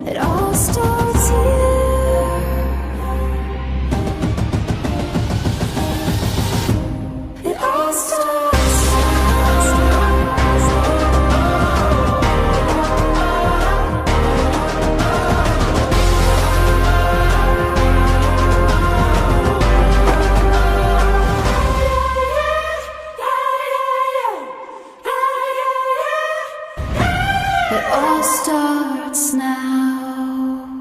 It all starts here. It all starts It all starts now.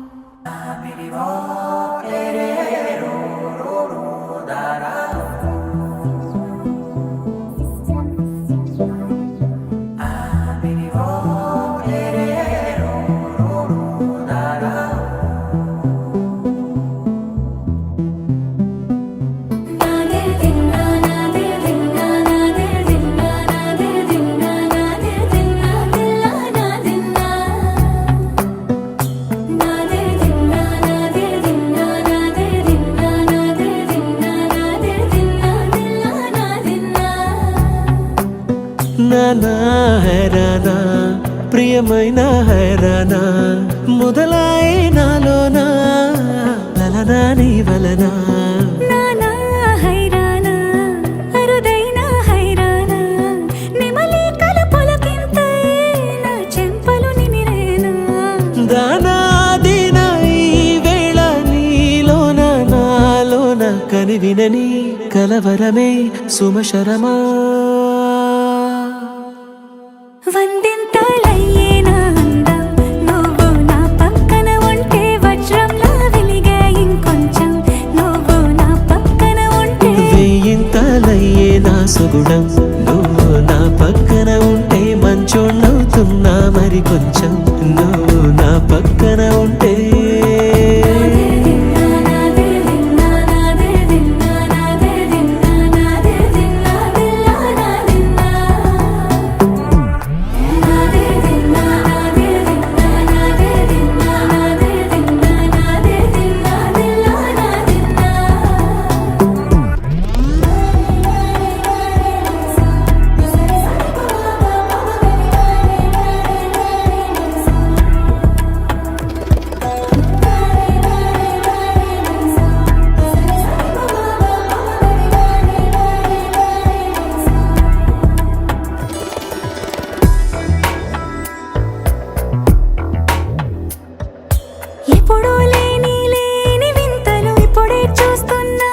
నానా హైరానా ప్రియమైన హైరానా మొదలాయి నాలోనా లలనా నీ వలనా నానా హైరానా అరుదైన హైరానా నెమలి కలపులకింతై నా చెంపలు నిమిరేనా దానాదిన ఈ వేళ నీలోన నాలోన కనివినని కలవరమే సుమశరమా వందింతలయ్యేనా అందం నువ్వు నా పక్కన ఉంటే వజ్రంలా వెలిగే ఇంకొంచెం నువ్వు నా పక్కన ఉంటే వేయింతలయ్యే నా సుగుణం నువ్వు నా పక్కన ఉంటే మంచోళ్ళవుతున్నా మరి కొంచెం నువ్వు నా పక్కన ఉంటే ఎప్పుడూ లేని వింతలు ఇప్పుడే చూస్తున్నా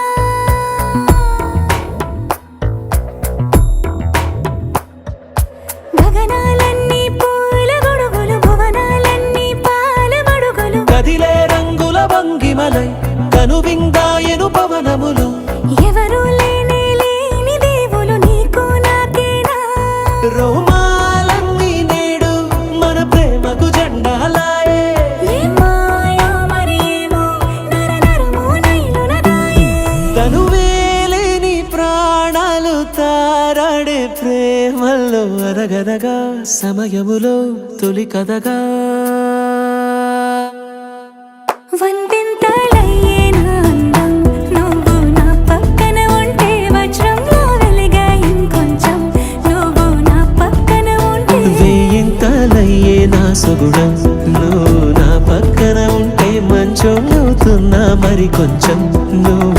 గగనాలన్నీ పూల గొడుగులు భువనాలన్నీ పాల మడుగులు కదిలే రంగుల భంగిమలై కనువిందాయను పవనములు ఎవరూ లేని దేవులు నీకు నాకేనా రోమాలన్నీ నేడు మన ప్రేమకు జెండాలాయే ఏమాయో మరి ఏమో నరనరమో నైలునదాయే కనువేలేని ప్రాణాలు తారాడే ప్రేమల్లో అనగనగా సమయములో తొలి కథగా వందింతలయ్యేనా అందం నువ్వు నా పక్కన ఉంటే వజ్రంలా వెలిగే ఇంకొంచెం నువ్వు నా పక్కన ఉంటే వేయింతలయ్యే నా సుగుణం నువ్వు నా పక్కన ఉంటే మంచోళ్ళవుతున్నా మరి కొంచెం నువ్వు